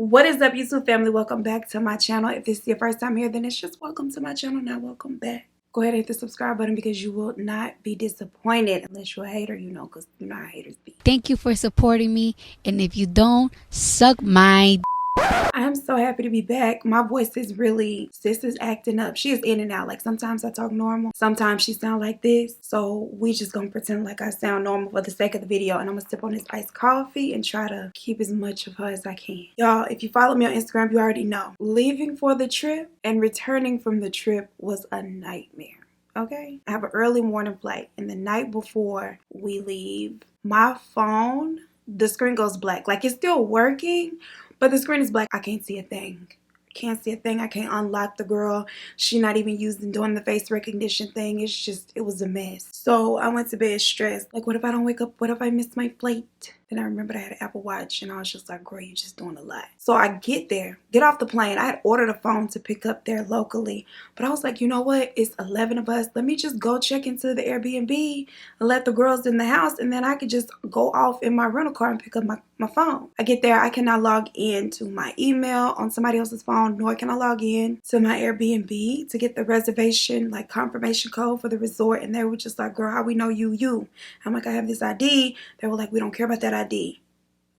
What is up, YouTube family? Welcome back to my channel. If this is your first time here, then it's just welcome to my channel. Now welcome back. Go ahead and hit the subscribe button because you will not be disappointed unless you're a hater, because you know how haters be. Thank you for supporting me, and if you don't, suck my I am so happy to be back. My voice is sis is acting up. She is in and out. Like sometimes I talk normal, sometimes she sound like this. So we just gonna pretend like I sound normal for the sake of the video, and I'm gonna sip on this iced coffee and try to keep as much of her as I can. Y'all, if you follow me on Instagram, you already know. Leaving for the trip and returning from the trip was a nightmare. Okay, I have an early morning flight, and the night before we leave, my phone, the screen goes black. Like it's still working, but the screen is black. I can't see a thing. Can't see a thing. I can't unlock the girl. She not even doing the face recognition thing. It was a mess. So I went to bed stressed. Like, what if I don't wake up? What if I miss my flight? Then I remembered I had an Apple Watch, and I was just like, girl, you're just doing a lot. So I get off the plane. I had ordered a phone to pick up there locally, but I was like, you know what? It's 11 of us. Let me just go check into the Airbnb and let the girls in the house, and then I could just go off in my rental car and pick up my phone. I get there. I cannot log in to my email on somebody else's phone, nor can I log in to my Airbnb to get the reservation, like confirmation code for the resort. And they were just like, girl, how we know you? I'm like, I have this ID. They were like, we don't care about that ID.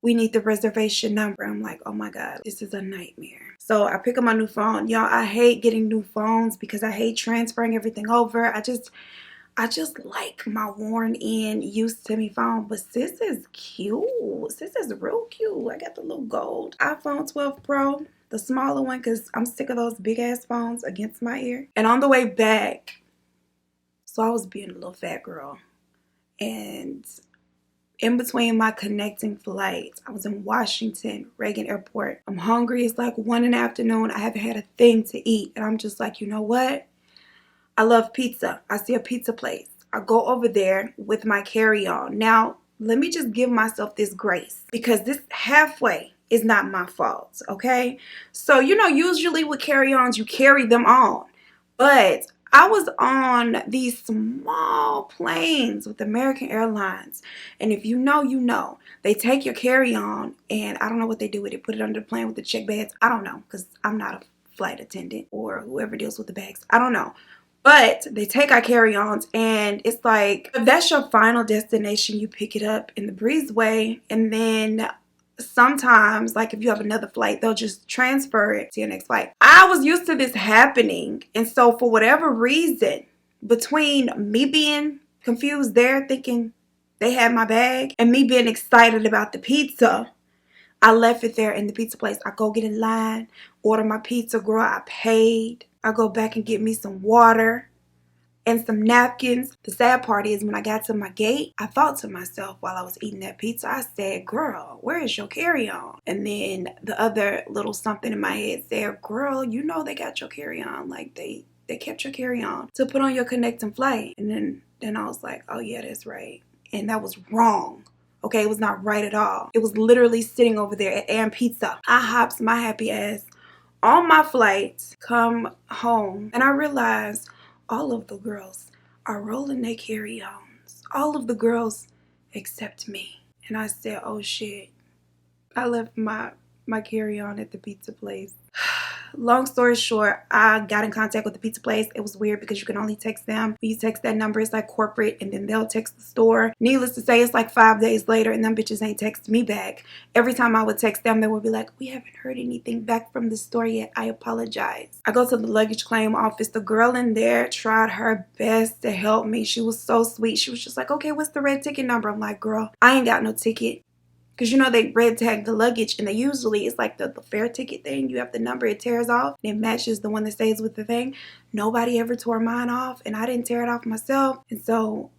We need the reservation number. I'm like, oh my God, this is a nightmare. So I pick up my new phone. Y'all, I hate getting new phones because I hate transferring everything over. I just like my worn in, used to me phone. But sis is cute. Sis is real cute. I got the little gold iPhone 12 Pro, the smaller one, because I'm sick of those big ass phones against my ear. And on the way back, so I was being a little fat girl. And in between my connecting flights, I was in Washington, Reagan Airport. I'm hungry. It's like 1 in the afternoon. I haven't had a thing to eat. And I'm just like, you know what? I love pizza. I see a pizza place. I go over there with my carry-on. Now, let me just give myself this grace because this halfway is not my fault, okay? So, usually with carry-ons, you carry them on. But I was on these small planes with American Airlines. And if you know, you know. They take your carry-on, and I don't know what they do with it. Put it under the plane with the check bags. I don't know, because I'm not a flight attendant or whoever deals with the bags. I don't know. But they take our carry-ons, and it's like, if that's your final destination, you pick it up in the breezeway, and then sometimes, like if you have another flight, they'll just transfer it to your next flight. I was used to this happening, and so for whatever reason, between me being confused there, thinking they had my bag, and me being excited about the pizza, I left it there in the pizza place. I go get in line, order my pizza, girl, I paid. I go back and get me some water and some napkins. The sad part is when I got to my gate, I thought to myself while I was eating that pizza, I said, girl, where is your carry-on? And then the other little something in my head said, girl, you know they got your carry-on. Like they kept your carry-on to put on your connecting flight. And then I was like, oh yeah, that's right. And that was wrong. Okay, it was not right at all. It was literally sitting over there at Am Pizza. I hops my happy ass on my flight, come home, and I realized all of the girls are rolling their carry-ons. All of the girls except me. And I said, oh shit, I left my carry-on at the pizza place. Long story short, I got in contact with the pizza place. It was weird because you can only text them. When you text that number, it's like corporate, and then they'll text the store. Needless to say, it's like 5 days later, and them bitches ain't text me back. Every time I would text them, they would be like, we haven't heard anything back from the store yet. I apologize. I go to the luggage claim office. The girl in there tried her best to help me. She was so sweet. She was just like, okay, what's the red ticket number? I'm like, girl, I ain't got no ticket. Because they red tag the luggage, and it's like the fare ticket thing. You have the number, it tears off, and it matches the one that stays with the thing. Nobody ever tore mine off, and I didn't tear it off myself. And so,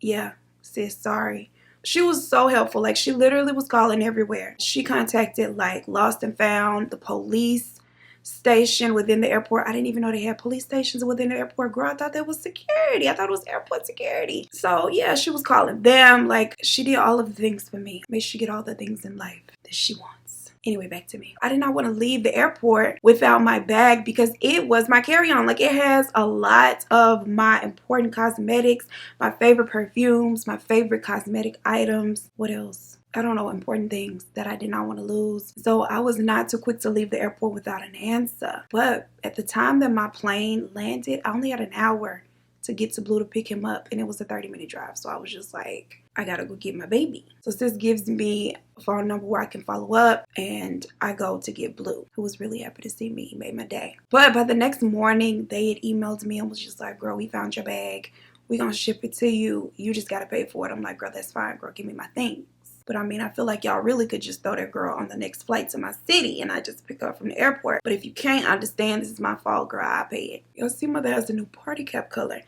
yeah, sis, sorry. She was so helpful. Like, she literally was calling everywhere. She contacted, like, Lost and Found, the police station within the airport. I didn't even know they had police stations within the airport. Girl, I thought that was security. I thought it was airport security. So yeah, she was calling them. Like, she did all of the things for me. Made sure she get all the things in life that she wants. Anyway, back to me. I did not want to leave the airport without my bag because it was my carry-on. Like, it has a lot of my important cosmetics, my favorite perfumes, my favorite cosmetic items. What else? I don't know, important things that I did not want to lose. So I was not too quick to leave the airport without an answer. But at the time that my plane landed, I only had an hour to get to Blue to pick him up, and it was a 30-minute drive. So I was just like, I gotta go get my baby. So sis gives me a phone number where I can follow up, and I go to get Blue, who was really happy to see me. He made my day. But by the next morning, they had emailed me and was just like, girl, we found your bag. We gonna ship it to you. You just gotta pay for it. I'm like, girl, that's fine, girl. Give me my things. But I mean, I feel like y'all really could just throw that girl on the next flight to my city and I just pick her up from the airport. But if you can't understand, this is my fault, girl. I pay it. You'll see mother has a new party cap color.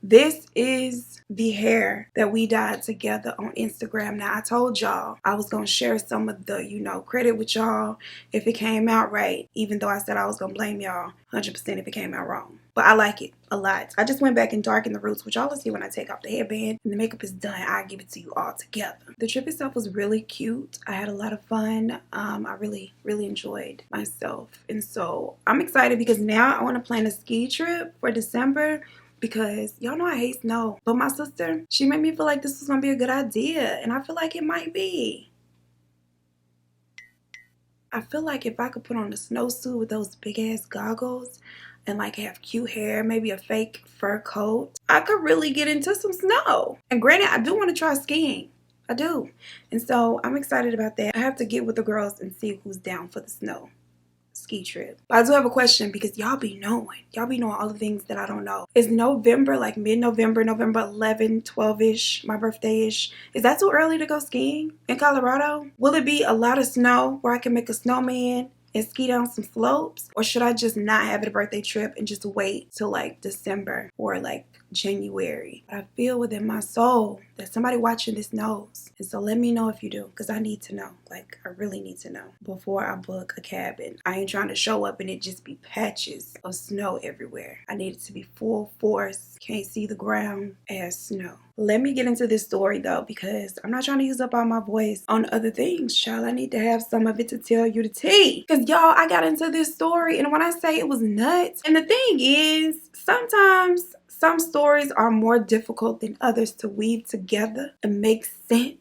This is the hair that we dyed together on Instagram. Now, I told y'all I was going to share some of the, credit with y'all if it came out right, even though I said I was going to blame y'all 100% if it came out wrong. But I like it a lot. I just went back and darkened the roots, which y'all will see when I take off the headband and the makeup is done. I'll give it to you all together. The trip itself was really cute. I had a lot of fun. I really, really enjoyed myself. And so I'm excited because now I want to plan a ski trip for December, because y'all know I hate snow. But my sister, she made me feel like this was going to be a good idea. And I feel like it might be. I feel like if I could put on a snowsuit with those big ass goggles and like have cute hair, maybe a fake fur coat, I could really get into some snow. And granted, I do want to try skiing. I do. And so I'm excited about that. I have to get with the girls and see who's down for the snow ski trip. But I do have a question because y'all be knowing all the things that I don't know. Is November, like mid-November, November 11, 12-ish, my birthday-ish, is that too early to go skiing in Colorado? Will it be a lot of snow where I can make a snowman and ski down some slopes? Or should I just not have a birthday trip and just wait till like December or like January? But I feel within my soul that somebody watching this knows. And so let me know if you do, because I need to know. Like, I really need to know before I book a cabin. I ain't trying to show up and it just be patches of snow everywhere. I need it to be full force, can't see the ground as snow. Let me get into this story though, because I'm not trying to use up all my voice on other things, child. I need to have some of it to tell you the tea. Because y'all, I got into this story and when I say it was nuts, and the thing is, sometimes some stories are more difficult than others to weave together and make sense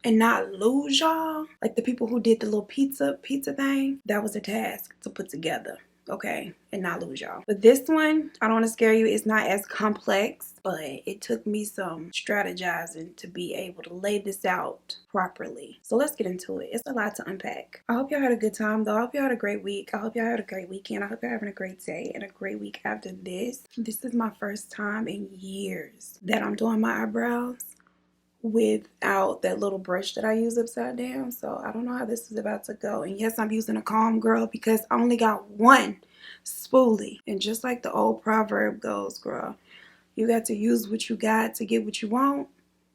and not lose y'all. Like the people who did the little pizza thing, that was a task to put together, okay, and not lose y'all. But this one, I don't want to scare you, it's not as complex, but it took me some strategizing to be able to lay this out properly. So let's get into it. It's a lot to unpack. I hope y'all had a good time though. I hope y'all had a great week. I hope y'all had a great weekend. I hope y'all having a great day and a great week after this. This is my first time in years that I'm doing my eyebrows without that little brush that I use upside down. So I don't know how this is about to go. And yes, I'm using a comb, girl, because I only got one spoolie. And just like the old proverb goes, girl, you got to use what you got to get what you want.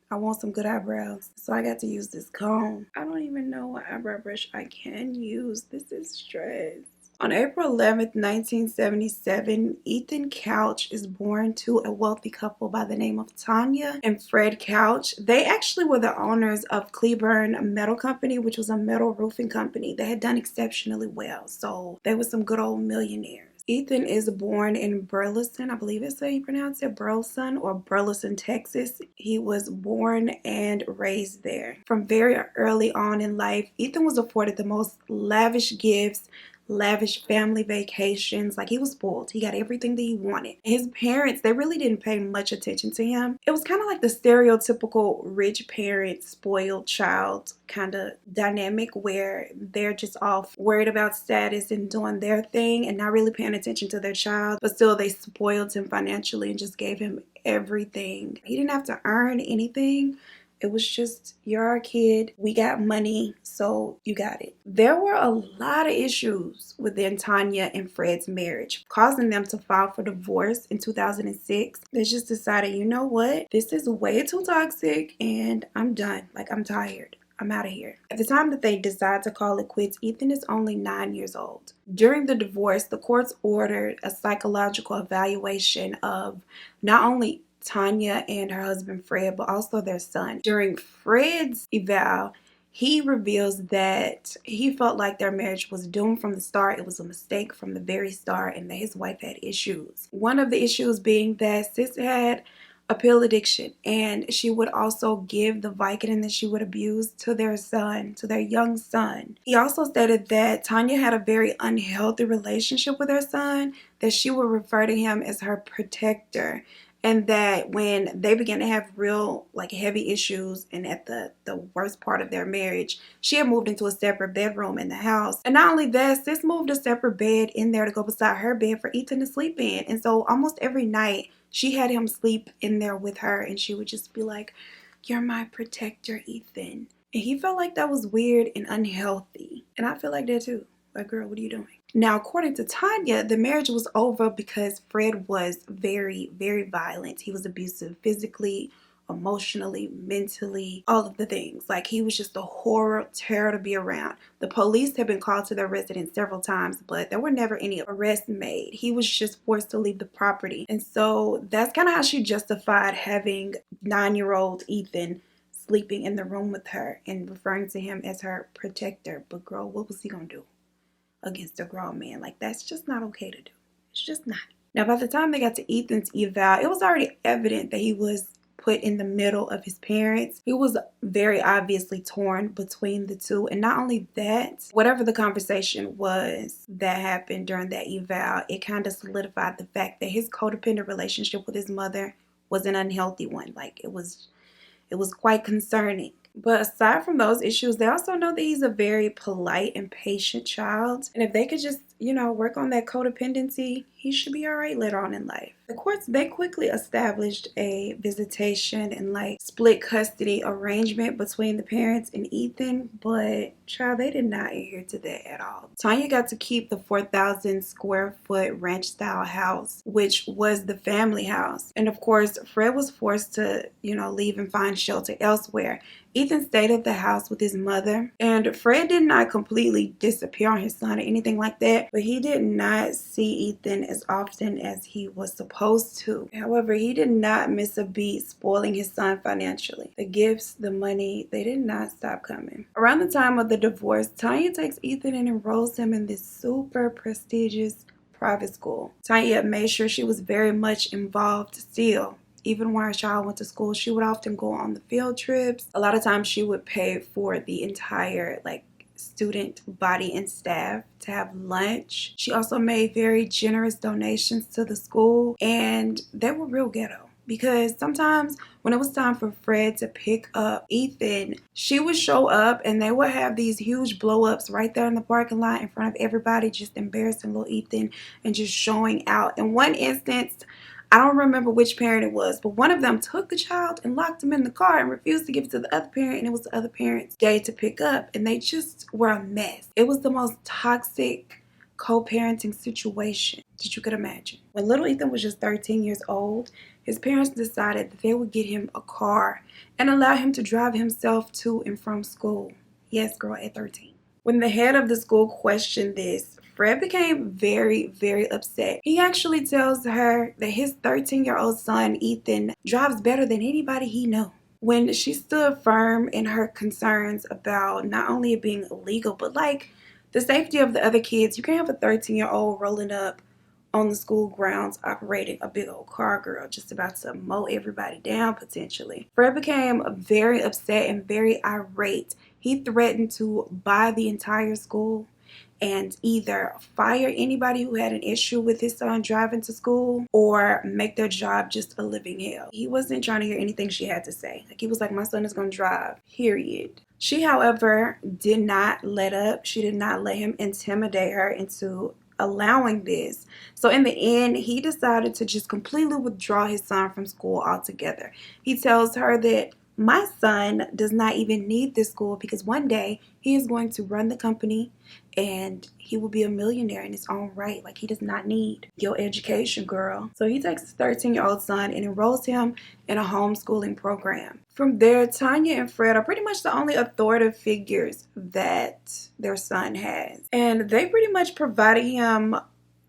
I want some good eyebrows, so I got to use this comb. I don't even know what eyebrow brush I can use. This is stress. On April 11th, 1977, Ethan Couch is born to a wealthy couple by the name of Tanya and Fred Couch. They actually were the owners of Cleburne Metal Company, which was a metal roofing company. They had done exceptionally well, so they were some good old millionaires. Ethan is born in Burleson, I believe it's how you pronounce it, Burleson or Burleson, Texas. He was born and raised there. From very early on in life, Ethan was afforded the most lavish gifts, lavish family vacations. Like, he was spoiled. He got everything that he wanted. His parents, they really didn't pay much attention to him. It was kind of like the stereotypical rich parent, spoiled child kind of dynamic where they're just all worried about status and doing their thing and not really paying attention to their child, but still they spoiled him financially and just gave him everything. He didn't have to earn anything. It was just, you're our kid, we got money, so you got it. There were a lot of issues within Tanya and Fred's marriage, causing them to file for divorce in 2006. They just decided, you know what? This is way too toxic and I'm done. Like, I'm tired. I'm out of here. At the time that they decide to call it quits, Ethan is only 9 years old. During the divorce, the courts ordered a psychological evaluation of not only Tanya and her husband Fred, but also their son. During Fred's eval, he reveals that he felt like their marriage was doomed from the start. It was a mistake from the very start and that his wife had issues. One of the issues being that sis had a pill addiction, and she would also give the Vicodin that she would abuse to their son, to their young son. He also stated that Tanya had a very unhealthy relationship with her son, that she would refer to him as her protector, and that when they began to have real heavy issues and at the worst part of their marriage, she had moved into a separate bedroom in the house. And not only that, sis moved a separate bed in there to go beside her bed for Ethan to sleep in. And so almost every night she had him sleep in there with her, and she would just be like, "You're my protector, Ethan." And he felt like that was weird and unhealthy. And I feel like that too. Like, girl, what are you doing? Now, according to Tanya, the marriage was over because Fred was very, very violent. He was abusive physically, emotionally, mentally, all of the things. Like, he was just a horror, terror to be around. The police had been called to their residence several times, but there were never any arrests made. He was just forced to leave the property. And so that's kind of how she justified having 9-year-old Ethan sleeping in the room with her and referring to him as her protector. But girl, what was he gonna do against a grown man? Like, that's just not okay to do. It's just not. Now, by the time they got to Ethan's eval, it was already evident that he was put in the middle of his parents. He was very obviously torn between the two. And not only that, whatever the conversation was that happened during that eval, it kind of solidified the fact that his codependent relationship with his mother was an unhealthy one. Like, it was quite concerning. But aside from those issues, they also know that he's a very polite and patient child. And if they could just, work on that codependency, he should be all right later on in life. The courts, they quickly established a visitation and split custody arrangement between the parents and Ethan, but child, they did not adhere to that at all. Tanya got to keep the 4,000 square foot ranch style house, which was the family house. And of course, Fred was forced to, leave and find shelter elsewhere. Ethan stayed at the house with his mother, and Fred did not completely disappear on his son or anything like that, but he did not see Ethan as often as he was supposed to. However, he did not miss a beat spoiling his son financially. The gifts, the money, they did not stop coming. Around the time of the divorce, Tanya takes Ethan and enrolls him in this super prestigious private school. Tanya made sure she was very much involved still. Even when her child went to school, she would often go on the field trips. A lot of times she would pay for the entire student body and staff to have lunch. She also made very generous donations to the school, and they were real ghetto. Because sometimes when it was time for Fred to pick up Ethan, she would show up and they would have these huge blow-ups right there in the parking lot in front of everybody, just embarrassing little Ethan and just showing out. In one instance, I don't remember which parent it was, but one of them took the child and locked him in the car and refused to give it to the other parent, and it was the other parent's day to pick up, and they just were a mess. It was the most toxic co-parenting situation that you could imagine. When little Ethan was just 13 years old, his parents decided that they would get him a car and allow him to drive himself to and from school. Yes, girl, at 13. When the head of the school questioned this, Fred became very, very upset. He actually tells her that his 13-year-old son, Ethan, drives better than anybody he knew. When she stood firm in her concerns about not only it being illegal, but the safety of the other kids. You can't have a 13-year-old rolling up on the school grounds operating a big old car, girl, just about to mow everybody down potentially. Fred became very upset and very irate. He threatened to buy the entire school and either fire anybody who had an issue with his son driving to school or make their job just a living hell. He wasn't trying to hear anything she had to say. He was like, my son is going to drive, period. She, however, did not let up. She did not let him intimidate her into allowing this. So in the end, he decided to just completely withdraw his son from school altogether. He tells her that my son does not even need this school because one day he is going to run the company and he will be a millionaire in his own right. He does not need your education, girl. So he takes his 13-year-old son and enrolls him in a homeschooling program. From there, Tanya and Fred are pretty much the only authoritative figures that their son has. And they pretty much provided him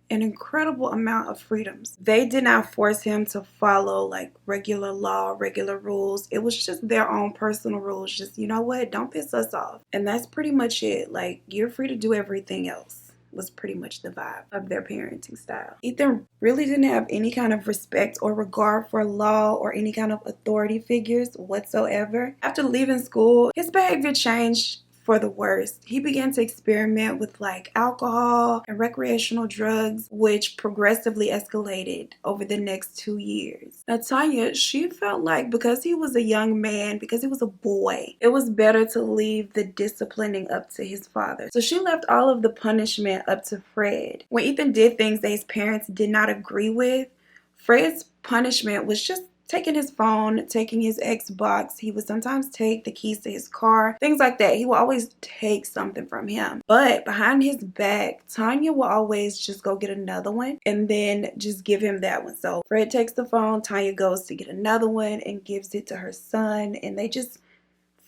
an incredible amount of freedoms. They did not force him to follow regular law, regular rules. It was just their own personal rules. Just, you know what? Don't piss us off. And that's pretty much it. You're free to do everything else. was pretty much the vibe of their parenting style. Ethan really didn't have any kind of respect or regard for law or any kind of authority figures whatsoever. After leaving school, his behavior changed for the worst. He began to experiment with like alcohol and recreational drugs, which progressively escalated over the next 2 years. Now Tanya, she felt like because he was a young man, because he was a boy, it was better to leave the disciplining up to his father. So she left all of the punishment up to Fred. When Ethan did things that his parents did not agree with, Fred's punishment was just taking his phone, taking his Xbox. He would sometimes take the keys to his car, things like that. He would always take something from him. But behind his back, Tanya will always just go get another one and then just give him that one. So Fred takes the phone, Tanya goes to get another one and gives it to her son, and they just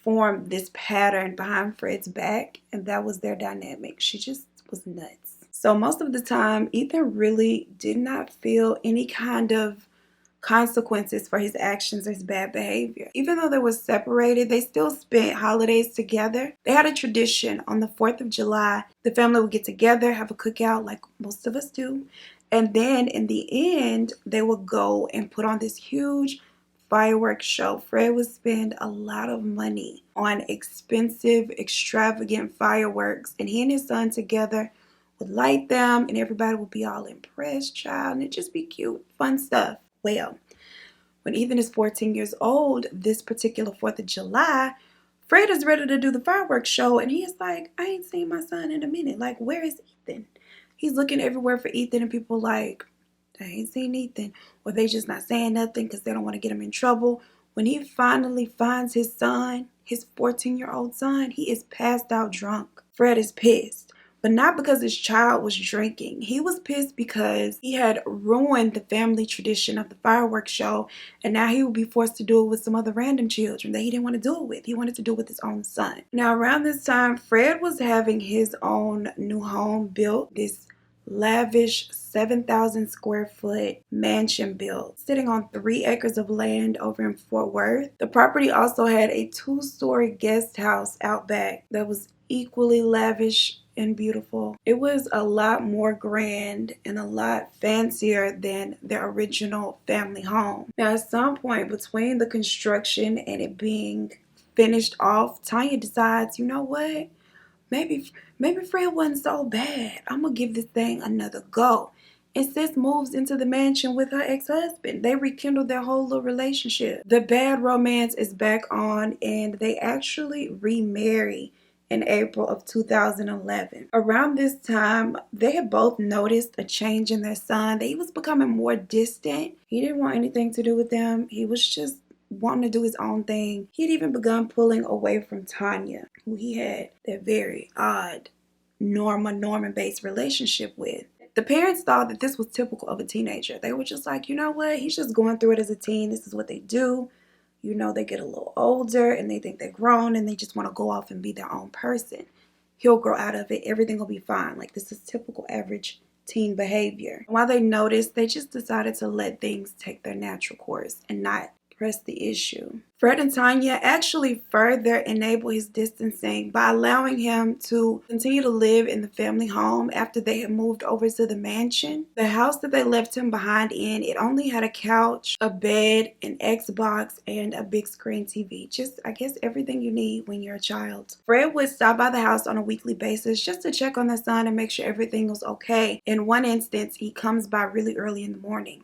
formed this pattern behind Fred's back, and that was their dynamic. She just was nuts. So most of the time, Ethan really did not feel any kind of consequences for his actions or his bad behavior. Even though they were separated, they still spent holidays together. They had a tradition on the 4th of July. The family would get together, have a cookout like most of us do. And then in the end, they would go and put on this huge fireworks show. Fred would spend a lot of money on expensive, extravagant fireworks. And he and his son together would light them and everybody would be all impressed, child. And it'd just be cute, fun stuff. Well, when Ethan is 14 years old, this particular 4th of July, Fred is ready to do the fireworks show, and he is like, I ain't seen my son in a minute. Like, where is Ethan? He's looking everywhere for Ethan, and people like, I ain't seen Ethan. Or they just not saying nothing because they don't want to get him in trouble. When he finally finds his son, his 14-year-old son, he is passed out drunk. Fred is pissed. But not because his child was drinking. He was pissed because he had ruined the family tradition of the fireworks show, and now he would be forced to do it with some other random children that he didn't want to do it with. He wanted to do it with his own son. Now around this time, Fred was having his own new home built, this lavish 7,000 square foot mansion built, sitting on 3 acres of land over in Fort Worth. The property also had a 2-story guest house out back that was equally lavish and beautiful. It was a lot more grand and a lot fancier than their original family home. Now at some point between the construction and it being finished off, Tanya decides, you know what? Maybe Fred wasn't so bad. I'm gonna give this thing another go. And sis moves into the mansion with her ex-husband. They rekindle their whole little relationship. The bad romance is back on, and they actually remarry in April of 2011. Around this time, they had both noticed a change in their son. He was becoming more distant. He didn't want anything to do with them. He was just wanting to do his own thing. He had even begun pulling away from Tanya, who he had that very odd Norman-based relationship with. The parents thought that this was typical of a teenager. They were just like, you know what? He's just going through it as a teen. This is what they do. You know, they get a little older and they think they're grown and they just want to go off and be their own person. He'll grow out of it. Everything will be fine. Like, this is typical average teen behavior. While they noticed, they just decided to let things take their natural course and not press the issue. Fred and Tanya actually further enable his distancing by allowing him to continue to live in the family home after they had moved over to the mansion. The house that they left him behind in, it only had a couch, a bed, an Xbox, and a big screen TV. Just, I guess, everything you need when you're a child. Fred would stop by the house on a weekly basis just to check on their son and make sure everything was okay. In one instance, he comes by really early in the morning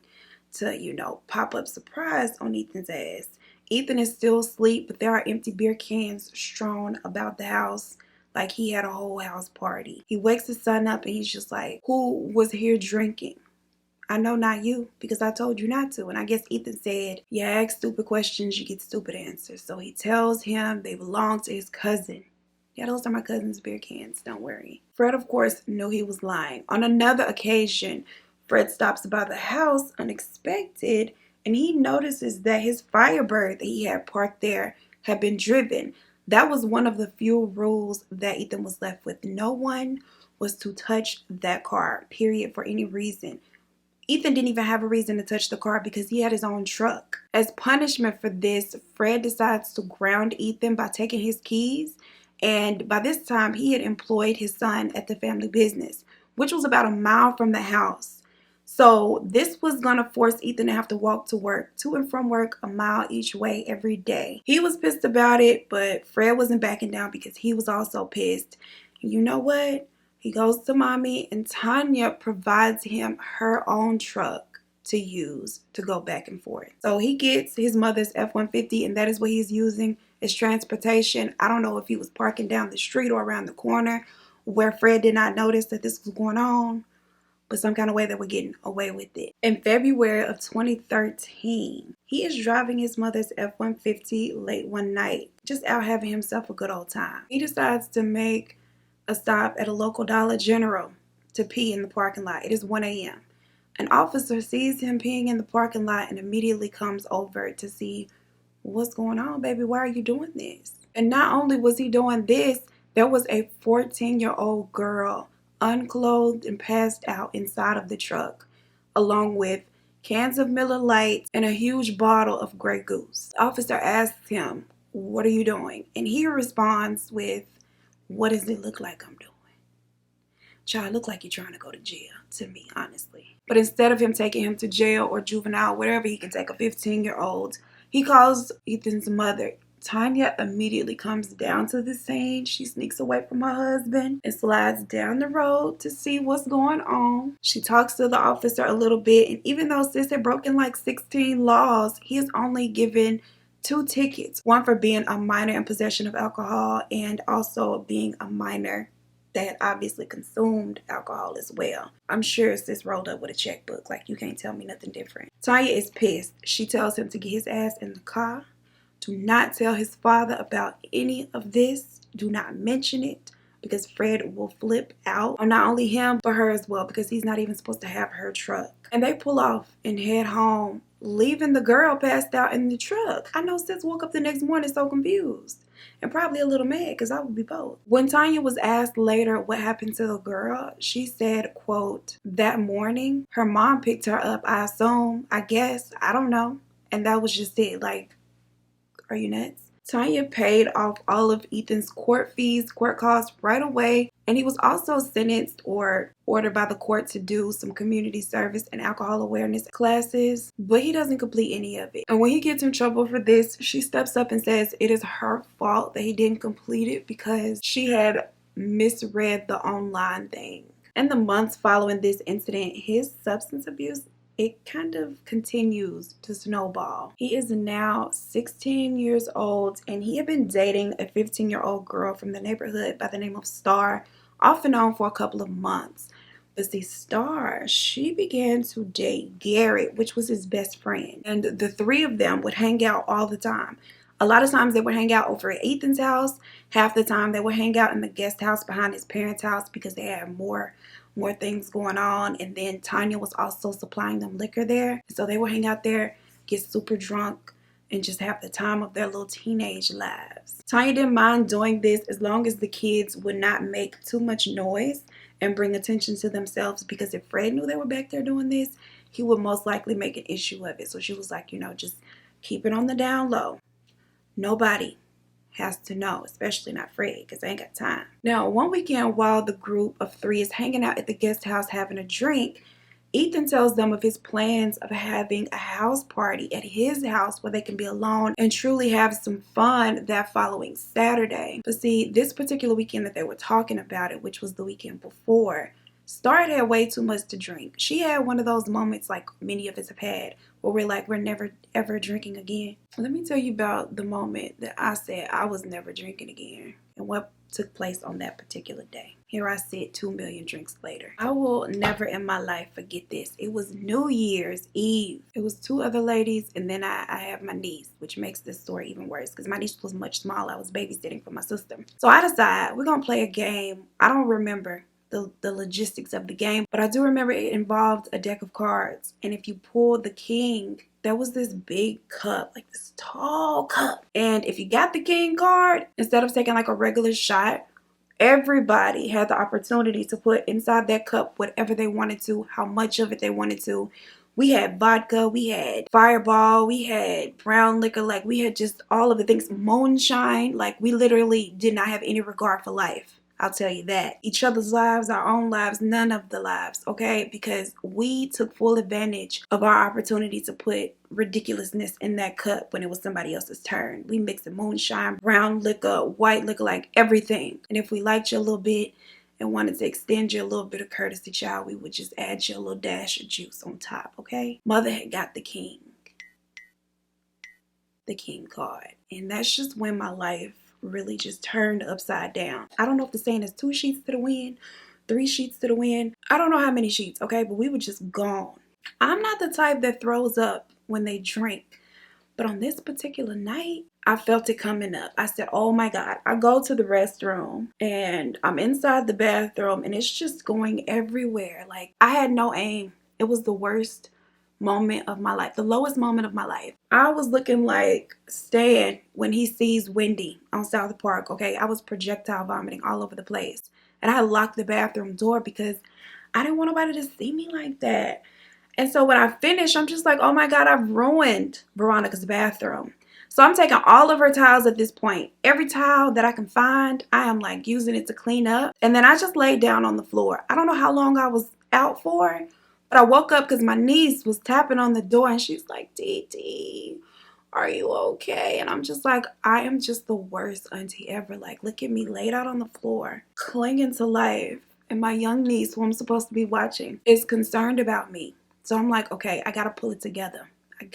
to, you know, pop up surprise on Ethan's ass. Ethan is still asleep, but there are empty beer cans strewn about the house like he had a whole house party. He wakes his son up and he's just like, who was here drinking? I know not you, because I told you not to. And I guess Ethan said, you ask stupid questions, you get stupid answers. So he tells him they belong to his cousin. Yeah, those are my cousin's beer cans, don't worry. Fred, of course, knew he was lying. On another occasion, Fred stops by the house unexpected, and he notices that his Firebird that he had parked there had been driven. That was one of the few rules that Ethan was left with. No one was to touch that car, period, for any reason. Ethan didn't even have a reason to touch the car because he had his own truck. As punishment for this, Fred decides to ground Ethan by taking his keys, and by this time he had employed his son at the family business, which was about a mile from the house. So this was going to force Ethan to have to walk to work, to and from work, a mile each way every day. He was pissed about it, but Fred wasn't backing down because he was also pissed. And you know what? He goes to mommy, and Tanya provides him her own truck to use to go back and forth. So he gets his mother's F-150, and that is what he's using as transportation. I don't know if he was parking down the street or around the corner where Fred did not notice that this was going on, but some kind of way they were getting away with it. In February of 2013, he is driving his mother's F-150 late one night, just out having himself a good old time. He decides to make a stop at a local Dollar General to pee in the parking lot. It is 1 a.m. An officer sees him peeing in the parking lot and immediately comes over to see, what's going on, baby? Why are you doing this? And not only was he doing this, there was a 14-year-old girl unclothed and passed out inside of the truck, along with cans of Miller Lite and a huge bottle of Grey Goose. The officer asks him, what are you doing? And he responds with, what does it look like I'm doing? Child, look like you're trying to go to jail to me, honestly. But instead of him taking him to jail or juvenile, whatever he can take a 15-year-old, he calls Ethan's mother. Tanya immediately comes down to the scene. She sneaks away from her husband and slides down the road to see what's going on. She talks to the officer a little bit, and even though sis had broken like 16 laws, he is only given 2 tickets. One for being a minor in possession of alcohol, and also being a minor that obviously consumed alcohol as well. I'm sure sis rolled up with a checkbook. Like, you can't tell me nothing different. Tanya is pissed. She tells him to get his ass in the car. Do not tell his father about any of this. Do not mention it, because Fred will flip out on not only him, but her as well, because he's not even supposed to have her truck. And they pull off and head home, leaving the girl passed out in the truck. I know sis woke up the next morning so confused and probably a little mad, because I would be both. When Tanya was asked later what happened to the girl, she said, quote, that morning, her mom picked her up, I assume, I guess, I don't know. And that was just it. Like, are you nuts? Tanya paid off all of Ethan's court fees, court costs right away, and he was also sentenced or ordered by the court to do some community service and alcohol awareness classes, but he doesn't complete any of it. And when he gets in trouble for this, she steps up and says it is her fault that he didn't complete it because she had misread the online thing. In the months following this incident, his substance abuse, it kind of continues to snowball. He is now 16 years old, and he had been dating a 15-year-old girl from the neighborhood by the name of Star, off and on for a couple of months. But see, Star, she began to date Garrett, which was his best friend. And the 3 of them would hang out all the time. A lot of times they would hang out over at Ethan's house. Half the time they would hang out in the guest house behind his parents' house because they had more things going on. And then Tanya was also supplying them liquor there. So they would hang out there, get super drunk, and just have the time of their little teenage lives. Tanya didn't mind doing this as long as the kids would not make too much noise and bring attention to themselves, because if Fred knew they were back there doing this, he would most likely make an issue of it. So she was like, you know, just keep it on the down low. Nobody has to know, especially not Fred, because they ain't got time. Now, one weekend while the group of 3 is hanging out at the guest house having a drink, Ethan tells them of his plans of having a house party at his house where they can be alone and truly have some fun that following Saturday. But see, this particular weekend that they were talking about it, which was the weekend before, Star had way too much to drink. She had one of those moments like many of us have had where we're like, we're never ever drinking again. Let me tell you about the moment that I said I was never drinking again and what took place on that particular day. Here I sit 2 million drinks later. I will never in my life forget this. It was New Year's Eve. It was 2 other ladies, and then I have my niece, which makes this story even worse because my niece was much smaller. I was babysitting for my sister. So I decide we're going to play a game. I don't remember the logistics of the game, but I do remember it involved a deck of cards, and if you pulled the king, there was this big cup, like this tall cup, and if you got the king card, instead of taking like a regular shot, everybody had the opportunity to put inside that cup whatever they wanted to, how much of it they wanted to. We had vodka, we had Fireball, we had brown liquor, like we had just all of the things, moonshine, like we literally did not have any regard for life. I'll tell you that. Each other's lives, our own lives, none of the lives, okay? Because we took full advantage of our opportunity to put ridiculousness in that cup when it was somebody else's turn. We mixed moonshine, brown liquor, white liquor, like everything. And if we liked you a little bit and wanted to extend you a little bit of courtesy, child, we would just add you a little dash of juice on top, okay? Mother had got the king card. And that's just when my life really just turned upside down. I don't know if the saying is 2 sheets to the wind, 3 sheets to the wind. I don't know how many sheets, okay? But we were just gone. I'm not the type that throws up when they drink. But on this particular night, I felt it coming up. I said, oh my God. I go to the restroom and I'm inside the bathroom and it's just going everywhere. Like, I had no aim. It was the worst moment of my life, the lowest moment of my life. I was looking like Stan when he sees Wendy on South Park, okay? I was projectile vomiting all over the place. And I locked the bathroom door because I didn't want nobody to see me like that. And so when I finished, I'm just like, oh my God, I've ruined Veronica's bathroom. So I'm taking all of her towels at this point. Every towel that I can find, I am like using it to clean up. And then I just laid down on the floor. I don't know how long I was out for, but I woke up because my niece was tapping on the door and she's like, Titi, are you okay? And I'm just like, I am just the worst auntie ever. Like, look at me laid out on the floor, clinging to life. And my young niece, who I'm supposed to be watching, is concerned about me. So I'm like, okay, I gotta pull it together. I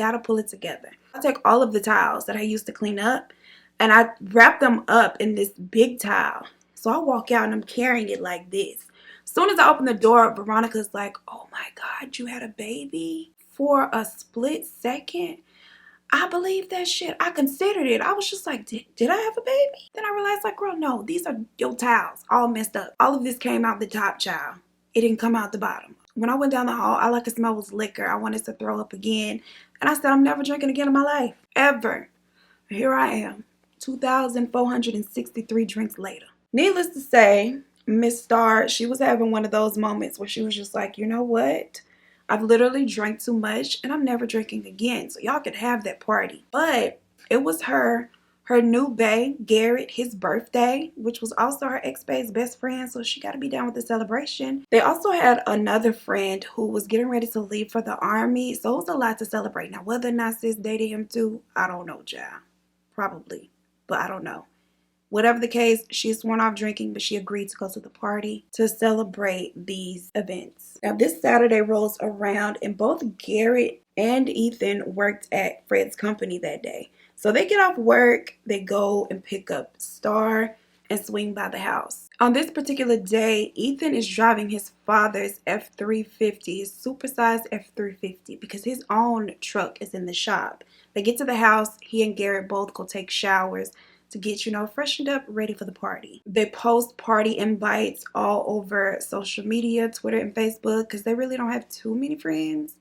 take all of the towels that I used to clean up and I wrap them up in this big towel. So I walk out and I'm carrying it like this. As soon as I open the door, Veronica's like, oh my God, you had a baby? For a split second, I believed that shit. I considered it. I was just like, did I have a baby? Then I realized, like, girl, no, these are your towels, all messed up. All of this came out the top, child. It didn't come out the bottom. When I went down the hall, all I could smell was liquor. I wanted to throw up again. And I said, I'm never drinking again in my life. Ever. Here I am, 2,463 drinks later. Needless to say, Miss Star, she was having one of those moments where she was just like, you know what? I've literally drank too much and I'm never drinking again. So y'all could have that party. But it was her new bae, Garrett, his birthday, which was also her ex-bae's best friend, so she got to be down with the celebration. They also had another friend who was getting ready to leave for the army, so it was a lot to celebrate. Now, whether or not sis dated him too, I don't know, child. Probably, but I don't know. Whatever the case, she sworn off drinking, but she agreed to go to the party to celebrate these events. Now, this Saturday rolls around, and both Garrett and Ethan worked at Fred's company that day. So they get off work, they go and pick up Star and swing by the house. On this particular day, Ethan is driving his father's F350, his supersized F350, because his own truck is in the shop. They get to the house, he and Garrett both go take showers to get, freshened up, ready for the party. They post party invites all over social media, Twitter and Facebook, because they really don't have too many friends.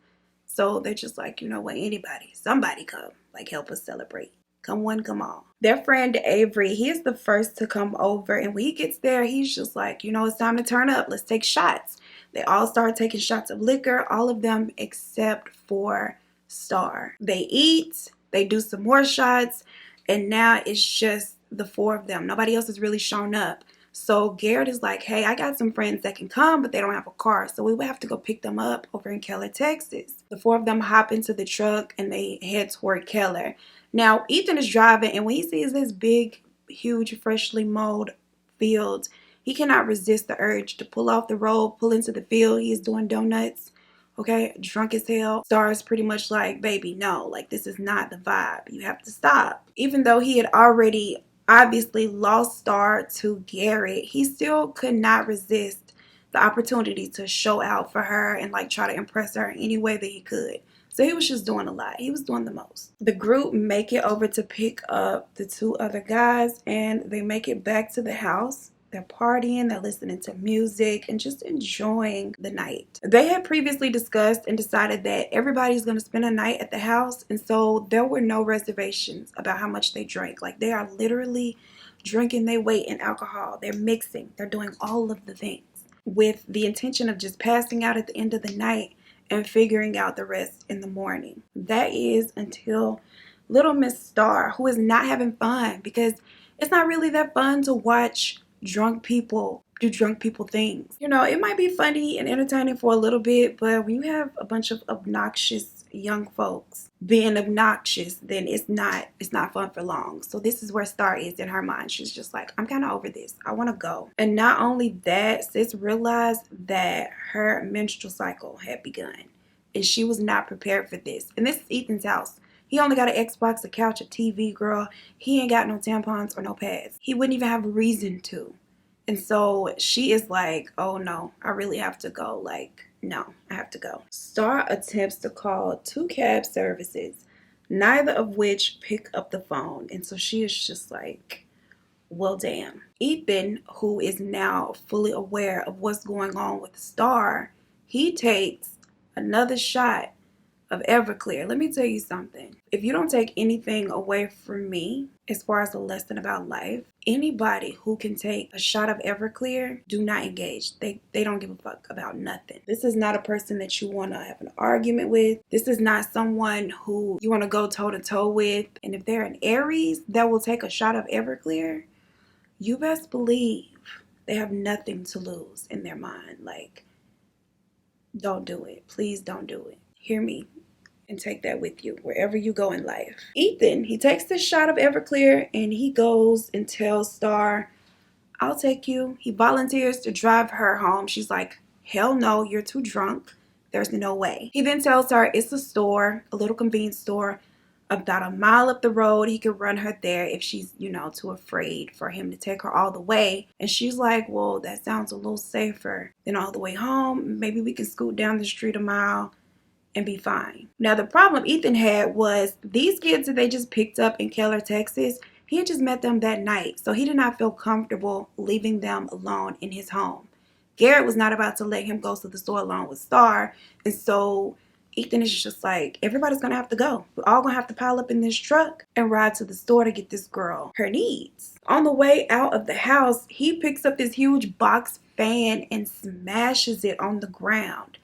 So they're just like, you know what, anybody, somebody come, like help us celebrate. Come one, come all. Their friend Avery, he is the first to come over. And when he gets there, he's just like, it's time to turn up. Let's take shots. They all start taking shots of liquor, all of them except for Star. They eat, they do some more shots, and now it's just the 4 of them. Nobody else has really shown up. So Garrett is like, hey, I got some friends that can come, but they don't have a car. So we would have to go pick them up over in Keller, Texas. The 4 of them hop into the truck and they head toward Keller. Now, Ethan is driving, and when he sees this big, huge, freshly mowed field, he cannot resist the urge to pull off the road, pull into the field. He is doing donuts, okay, drunk as hell. Star is pretty much like, baby, no, like this is not the vibe. You have to stop. Even though he had already obviously lost Star to Garrett, he still could not resist the opportunity to show out for her and like try to impress her in any way that he could. So he was just doing a lot. He was doing the most. The group make it over to pick up the 2 other guys, and they make it back to the house. They're partying, they're listening to music, and just enjoying the night. They had previously discussed and decided that everybody's going to spend a night at the house, and so there were no reservations about how much they drank. Like, they are literally drinking their weight in alcohol. They're mixing. They're doing all of the things with the intention of just passing out at the end of the night and figuring out the rest in the morning. That is until little Miss Star, who is not having fun, because it's not really that fun to watch drunk people do drunk people things. You know, it might be funny and entertaining for a little bit, but when you have a bunch of obnoxious young folks being obnoxious, then it's not fun for long. So this is where Star is in her mind. She's just like, I'm kind of over this. I want to go. And not only that, sis realized that her menstrual cycle had begun, and she was not prepared for this. And this is Ethan's house. He only got an Xbox, a couch, a TV, girl. He ain't got no tampons or no pads. He wouldn't even have a reason to. And so she is like, oh no, I really have to go. Like, no, I have to go. Star attempts to call 2 cab services, neither of which pick up the phone. And so she is just like, well, damn. Ethan, who is now fully aware of what's going on with Star, he takes another shot of Everclear. Let me tell you something. If you don't take anything away from me as far as a lesson about life, anybody who can take a shot of Everclear, do not engage. They don't give a fuck about nothing. This is not a person that you want to have an argument with. This is not someone who you want to go toe to toe with. And if they're an Aries that will take a shot of Everclear, you best believe they have nothing to lose in their mind. Like, don't do it. Please don't do it. Hear me and take that with you wherever you go in life. Ethan, he takes this shot of Everclear and he goes and tells Star, I'll take you. He volunteers to drive her home. She's like, hell no, you're too drunk. There's no way. He then tells her it's a store, a little convenience store, about a mile up the road. He could run her there if she's, too afraid for him to take her all the way. And she's like, well, that sounds a little safer than all the way home. Maybe we can scoot down the street a mile and be fine. Now, the problem Ethan had was these kids that they just picked up in Keller, Texas, he had just met them that night. So he did not feel comfortable leaving them alone in his home. Garrett was not about to let him go to the store alone with Star. And so Ethan is just like, everybody's going to have to go. We're all going to have to pile up in this truck and ride to the store to get this girl her needs. On the way out of the house, he picks up this huge box fan and smashes it on the ground.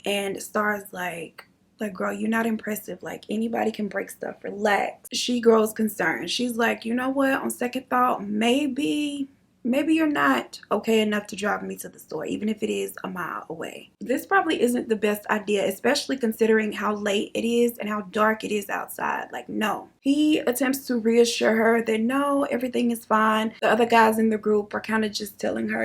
And Star's like, girl, you're not impressive. Like, anybody can break stuff. Relax. She grows concerned. She's like, you know what? On second thought, maybe you're not okay enough to drive me to the store, even if it is a mile away. This probably isn't the best idea, especially considering how late it is and how dark it is outside. Like, no. He attempts to reassure her that no, everything is fine. The other guys in the group are kind of just telling her,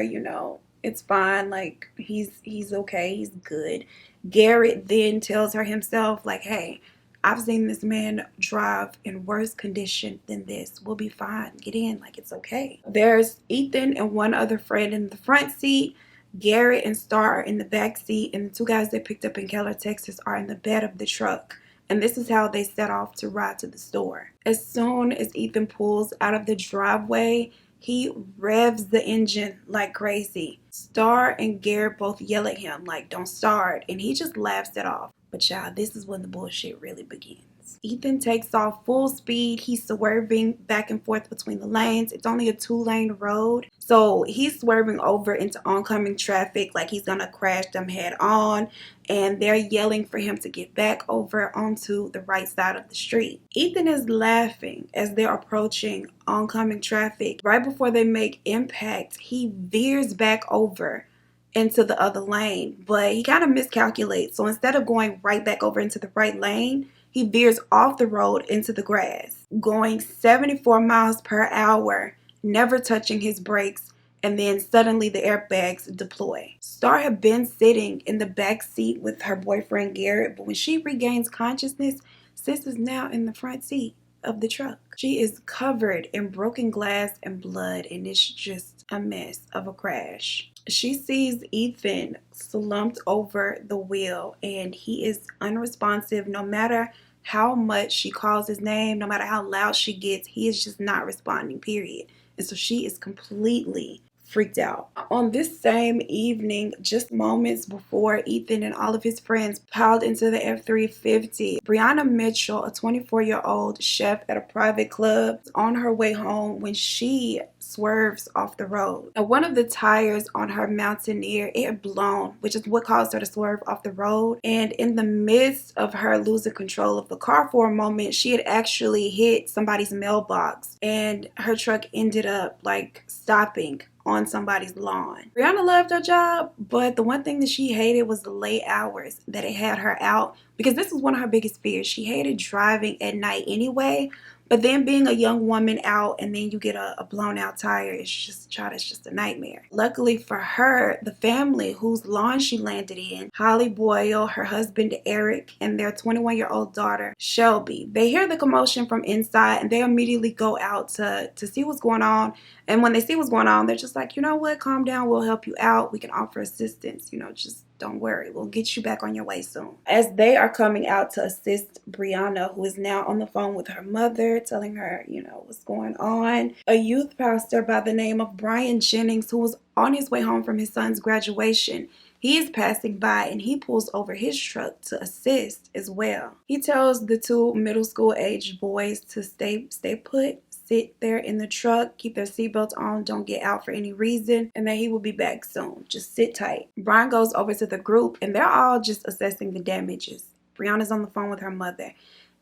it's fine. Like, he's okay. He's good. Garrett then tells her himself, like, hey, I've seen this man drive in worse condition than this. We'll be fine. Get in. Like, it's okay. There's Ethan and one other friend in the front seat. Garrett and Star are in the back seat. And the 2 guys they picked up in Keller, Texas are in the bed of the truck. And this is how they set off to ride to the store. As soon as Ethan pulls out of the driveway, he revs the engine like crazy. Star and Garrett both yell at him like, don't start. And he just laughs it off. But y'all, this is when the bullshit really begins. Ethan takes off full speed. He's swerving back and forth between the lanes. It's only a 2-lane road. So he's swerving over into oncoming traffic like he's gonna crash them head on. And they're yelling for him to get back over onto the right side of the street. Ethan is laughing as they're approaching oncoming traffic. Right before they make impact, he veers back over into the other lane, but he kind of miscalculates. So instead of going right back over into the right lane, he veers off the road into the grass, going 74 miles per hour, never touching his brakes, and then suddenly the airbags deploy. Star had been sitting in the back seat with her boyfriend Garrett, but when she regains consciousness, sis is now in the front seat of the truck. She is covered in broken glass and blood, and it's just a mess of a crash. She sees Ethan slumped over the wheel, and he is unresponsive. No matter how much she calls his name, no matter how loud she gets, he is just not responding, period. And so she is completely freaked out. On this same evening, just moments before Ethan and all of his friends piled into the F-350, Brianna Mitchell, a 24-year-old chef at a private club, was on her way home when she swerves off the road. And one of the tires on her Mountaineer, it had blown, which is what caused her to swerve off the road. And in the midst of her losing control of the car for a moment, she had actually hit somebody's mailbox, and her truck ended up like stopping on somebody's lawn. Brianna loved her job, but the one thing that she hated was the late hours that it had her out, because this was one of her biggest fears. She hated driving at night anyway, but then being a young woman out and then you get a blown out tire, it's just a nightmare. Luckily for her, the family whose lawn she landed in, Holly Boyle, her husband Eric, and their 21-year-old daughter Shelby, they hear the commotion from inside and they immediately go out to see what's going on. And when they see what's going on, they're just like, you know what, calm down, we'll help you out, we can offer assistance, just don't worry, we'll get you back on your way soon. As they are coming out to assist Brianna, who is now on the phone with her mother, telling her, what's going on, a youth pastor by the name of Brian Jennings, who was on his way home from his son's graduation, he is passing by and he pulls over his truck to assist as well. He tells the two middle school aged boys to stay put, sit there in the truck, keep their seatbelts on, don't get out for any reason, and that he will be back soon. Just sit tight. Brian goes over to the group and they're all just assessing the damages. Brianna's on the phone with her mother.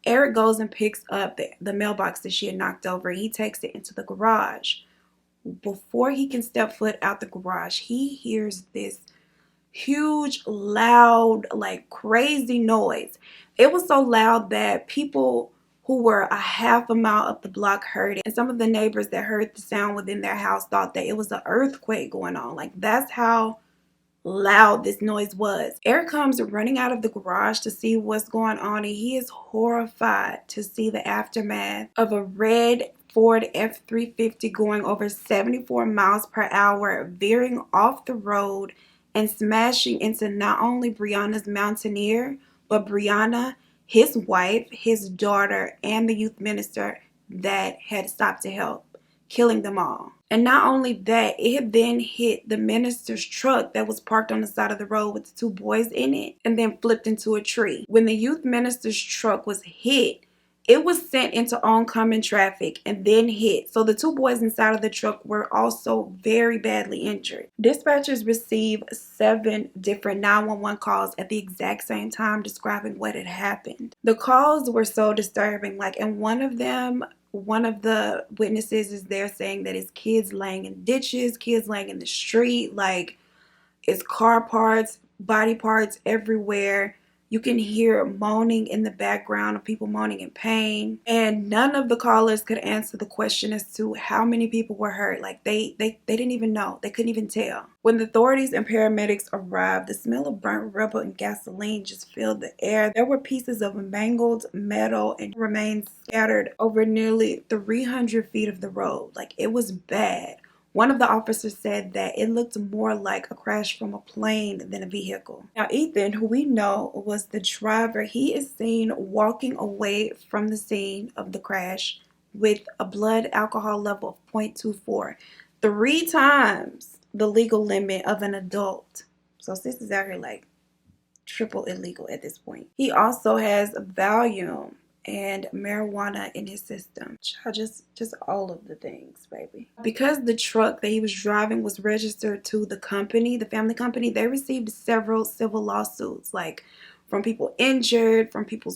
Eric goes and picks up the mailbox that she had knocked over. He takes it into the garage. Before he can step foot out the garage, he hears this huge, loud, like crazy noise. It was so loud that people who were a half a mile up the block heard it. And some of the neighbors that heard the sound within their house thought that it was an earthquake going on. Like, that's how loud this noise was. Eric comes running out of the garage to see what's going on, and he is horrified to see the aftermath of a red Ford F-350 going over 74 miles per hour, veering off the road and smashing into not only Brianna's Mountaineer, but Brianna, his wife, his daughter, and the youth minister that had stopped to help, killing them all. And not only that, it had then hit the minister's truck that was parked on the side of the road with the two boys in it, and then flipped into a tree. When the youth minister's truck was hit, it was sent into oncoming traffic and then hit. So the two boys inside of the truck were also very badly injured. Dispatchers received 7 different 911 calls at the exact same time describing what had happened. The calls were so disturbing. And one of the witnesses is there saying that it's kids laying in ditches, kids laying in the street, it's car parts, body parts everywhere. You can hear moaning in the background of people moaning in pain. And none of the callers could answer the question as to how many people were hurt. They didn't even know. They couldn't even tell. When the authorities and paramedics arrived, the smell of burnt rubber and gasoline just filled the air. There were pieces of mangled metal and remains scattered over nearly 300 feet of the road. It was bad. One of the officers said that it looked more like a crash from a plane than a vehicle. Now, Ethan, who we know was the driver, he is seen walking away from the scene of the crash with a blood alcohol level of 0.24, 3 times the legal limit of an adult. So sis is out here triple illegal at this point. He also has Valium and marijuana in his system. Just all of the things, baby. Because the truck that he was driving was registered to the company, the family company, they received several civil lawsuits, from people injured, from people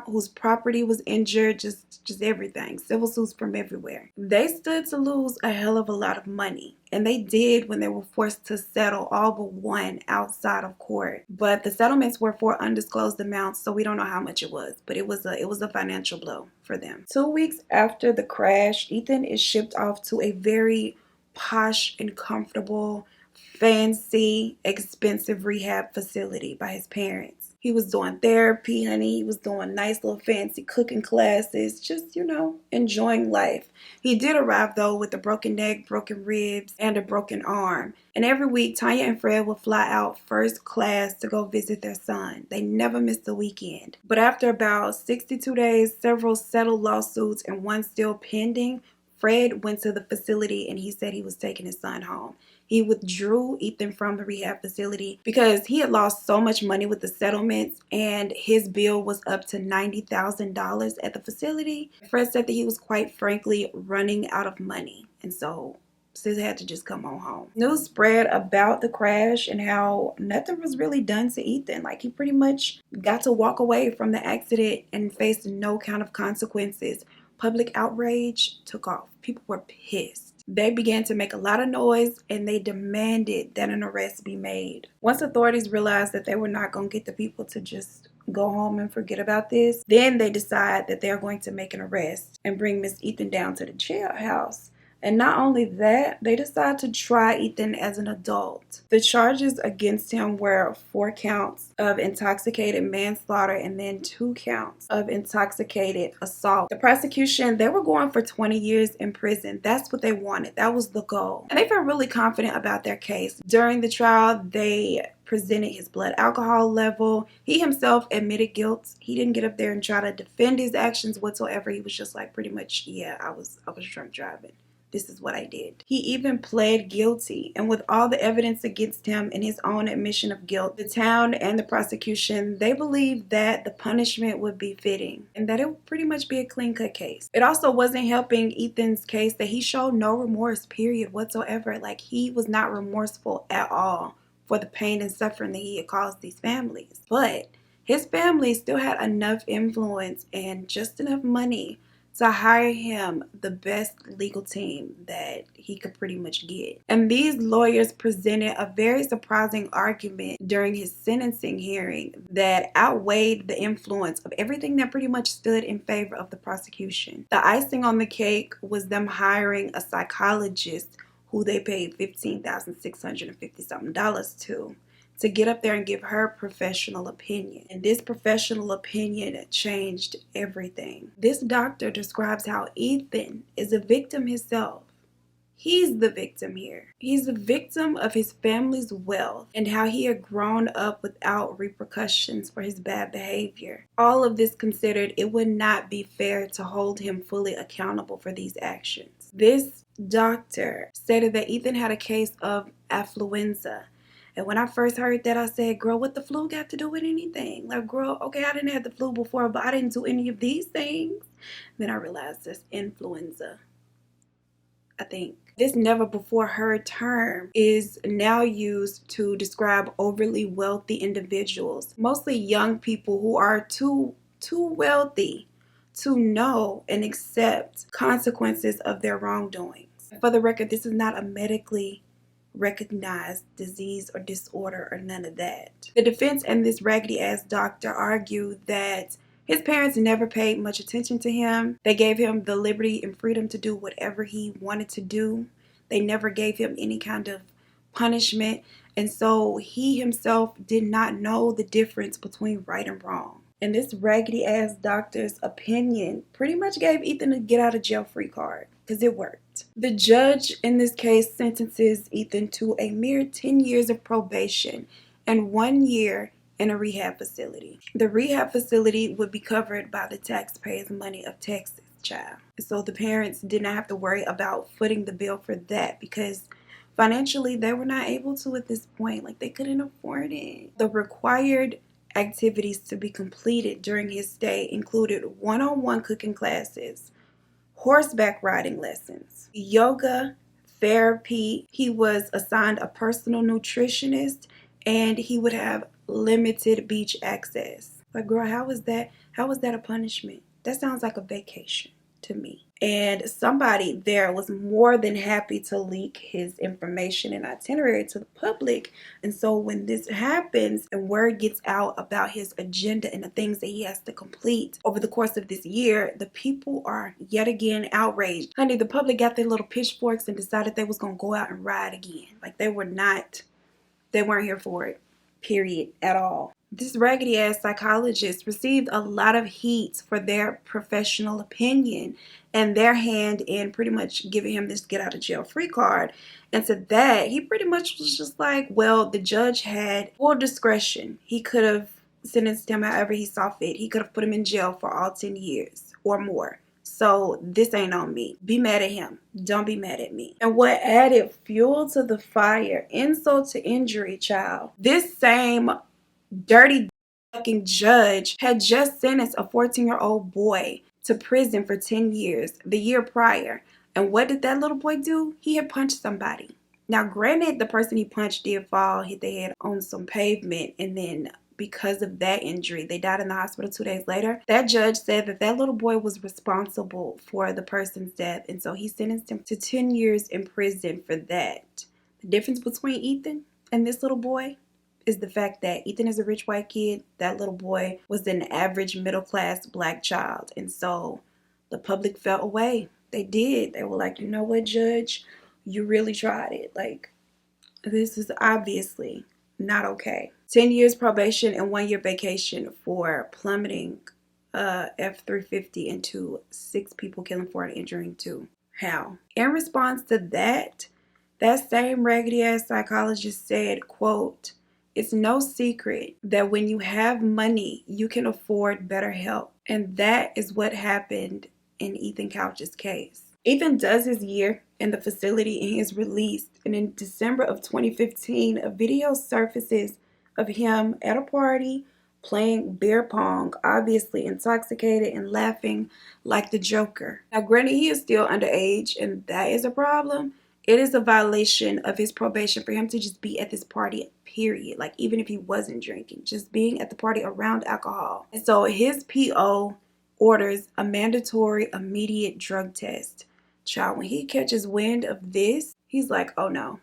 whose property was injured, just everything. Civil suits from everywhere. They stood to lose a hell of a lot of money. And they did when they were forced to settle all but one outside of court. But the settlements were for undisclosed amounts, so we don't know how much it was. But it was a financial blow for them. 2 weeks after the crash, Ethan is shipped off to a very posh and comfortable, fancy, expensive rehab facility by his parents. He was doing therapy, honey. He was doing nice little fancy cooking classes, just, enjoying life. He did arrive, though, with a broken neck, broken ribs, and a broken arm. And every week, Tanya and Fred would fly out first class to go visit their son. They never missed a weekend. But after about 62 days, several settled lawsuits, and one still pending, Fred went to the facility and he said he was taking his son home. He withdrew Ethan from the rehab facility because he had lost so much money with the settlements and his bill was up to $90,000 at the facility. Fred said that he was quite frankly running out of money. And so Sis had to just come on home. News spread about the crash and how nothing was really done to Ethan. Like, he pretty much got to walk away from the accident and faced no kind of consequences. Public outrage took off. People were pissed. They began to make a lot of noise and they demanded that an arrest be made. Once authorities realized that they were not going to get the people to just go home and forget about this, then they decide that they're going to make an arrest and bring Miss Ethan down to the jailhouse. And not only that, they decide to try Ethan as an adult. The charges against him were 4 counts of intoxicated manslaughter and then 2 counts of intoxicated assault. The prosecution, they were going for 20 years in prison. That's what they wanted. That was the goal. And they felt really confident about their case. During the trial, they presented his blood alcohol level. He himself admitted guilt. He didn't get up there and try to defend his actions whatsoever. He was just like, pretty much, yeah, I was drunk driving. This is what I did. He even pled guilty, and with all the evidence against him and his own admission of guilt, the town and the prosecution, they believed that the punishment would be fitting and that it would pretty much be a clean-cut case. It also wasn't helping Ethan's case that he showed no remorse, period, whatsoever. Like, he was not remorseful at all for the pain and suffering that he had caused these families. But his family still had enough influence and just enough money to hire him the best legal team that he could pretty much get. And these lawyers presented a very surprising argument during his sentencing hearing that outweighed the influence of everything that pretty much stood in favor of the prosecution. The icing on the cake was them hiring a psychologist who they paid $15,650 something to get up there and give her professional opinion. And this professional opinion changed everything. This doctor describes how Ethan is a victim himself. He's the victim here. He's the victim of his family's wealth and how he had grown up without repercussions for his bad behavior. All of this considered, it would not be fair to hold him fully accountable for these actions. This doctor stated that Ethan had a case of affluenza. And when I first heard that, I said, girl, what the flu got to do with anything? Like, girl, okay, I didn't have the flu before, but I didn't do any of these things. Then I realized it's influenza, I think. This never before heard term is now used to describe overly wealthy individuals, mostly young people who are too wealthy to know and accept consequences of their wrongdoings. For the record, this is not a medically recognized disease or disorder or none of that. The defense and this raggedy ass doctor argue that his parents never paid much attention to him. They gave him the liberty and freedom to do whatever he wanted to do. They never gave him any kind of punishment. And so he himself did not know the difference between right and wrong. And this raggedy ass doctor's opinion pretty much gave Ethan a get out of jail free card because it worked. The judge in this case sentences Ethan to a mere 10 years of probation and 1 year in a rehab facility. The rehab facility would be covered by the taxpayers' money of Texas, child. So the parents did not have to worry about footing the bill for that because financially they were not able to at this point. Like, they couldn't afford it. The required activities to be completed during his stay included one-on-one cooking classes, horseback riding lessons, yoga, therapy. He was assigned a personal nutritionist and he would have limited beach access. Like, girl, how was that a punishment? That sounds like a vacation to me. And somebody there was more than happy to leak his information and itinerary to the public. And so when this happens and word gets out about his agenda and the things that he has to complete over the course of this year, the people are yet again outraged. Honey, the public got their little pitchforks and decided they was going to go out and ride again. Like, they weren't here for it, period, at all. This raggedy ass psychologist received a lot of heat for their professional opinion and their hand in pretty much giving him this get out of jail free card. And to that, he pretty much was just like, well, the judge had full discretion. He could have sentenced him however he saw fit. He could have put him in jail for all 10 years or more. So this ain't on me. Be mad at him. Don't be mad at me. And what added fuel to the fire, insult to injury, child, this same dirty fucking judge had just sentenced a 14-year-old boy to prison for 10 years the year prior. And what did that little boy do? He had punched somebody. Now, granted, the person he punched did fall, hit their head on some pavement, and then because of that injury, they died in the hospital 2 days later. That judge said that that little boy was responsible for the person's death, and so he sentenced him to 10 years in prison for that. The difference between Ethan and this little boy is the fact that Ethan is a rich white kid. That little boy was an average middle-class black child, and so the public felt away. They did. They were like, you know what, judge? You really tried it. Like, this is obviously not okay. 10 years probation and 1 year vacation for plummeting F-350 into 6 people, killing 4 and injuring 2. How? In response to that, that same raggedy ass psychologist said, quote, "It's no secret that when you have money, you can afford better help." And that is what happened in Ethan Couch's case. Ethan does his year in the facility and he is released. And in December of 2015, a video surfaces of him at a party playing beer pong, obviously intoxicated and laughing like the Joker. Now, granted, he is still underage and that is a problem. It is a violation of his probation for him to just be at this party, period. Like, even if he wasn't drinking, just being at the party around alcohol. And so his PO orders a mandatory immediate drug test. Child, when he catches wind of this, he's like, oh no.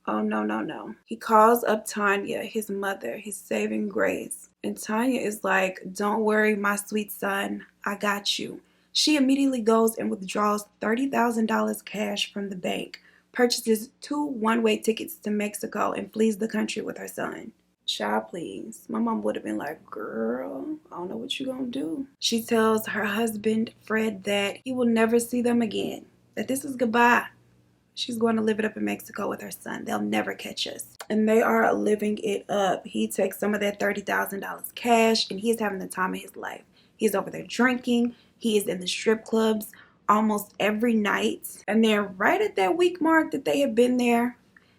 Oh no, no, no. He calls up Tanya, his mother, his saving grace. And Tanya is like, don't worry, my sweet son, I got you. She immediately goes and withdraws $30,000 cash from the bank, purchases 2 one-way tickets to Mexico, and flees the country with her son. Child, please. My mom would have been like, girl, I don't know what you gonna do. She tells her husband, Fred, that he will never see them again, that this is goodbye. She's going to live it up in Mexico with her son. They'll never catch us. And they are living it up. He takes some of that $30,000 cash and he is having the time of his life. He's over there drinking. He is in the strip clubs almost every night. And then right at that week mark that they have been there,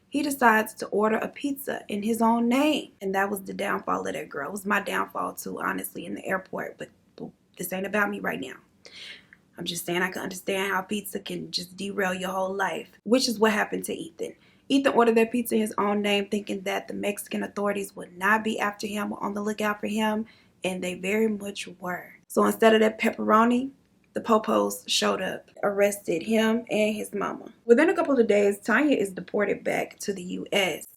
he decides to order a pizza in his own name. And that was the downfall of that girl. It was my downfall too, honestly, in the airport. But this ain't about me right now. I'm just saying I can understand how pizza can just derail your whole life, which is what happened to Ethan. Ethan ordered that pizza in his own name, thinking that the Mexican authorities would not be after him or on the lookout for him, and they very much were. So instead of that pepperoni, the popos showed up, arrested him and his mama. Within a couple of days, Tanya is deported back to the U.S.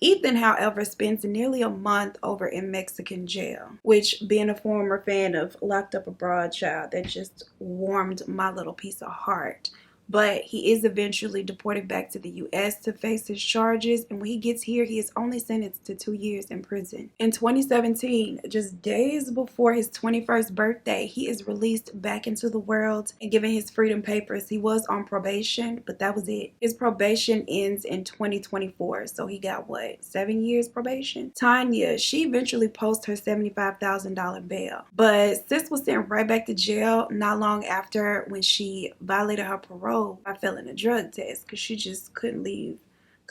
Ethan, however, spends nearly a month over in Mexican jail, which, being a former fan of Locked Up Abroad, child, that just warmed my little piece of heart. But he is eventually deported back to the U.S. to face his charges, and when he gets here, he is only sentenced to 2 years in prison. In 2017, just days before his 21st birthday, he is released back into the world and given his freedom papers. He was on probation, but that was it. His probation ends in 2024, so he got, 7 years probation? Tanya, she eventually posts her $75,000 bail, but sis was sent right back to jail not long after when she violated her parole by failing a drug test because she just couldn't leave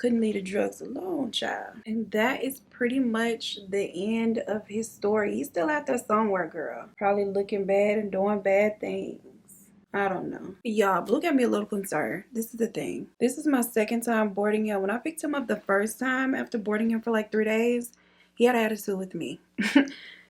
the drugs alone, child. And that is pretty much the end of his story. He's still out there somewhere, girl. Probably looking bad and doing bad things. I don't know. Y'all, Blue got me a little concerned. This is the thing. This is my second time boarding him. When I picked him up the first time after boarding him for like 3 days, he had an attitude with me.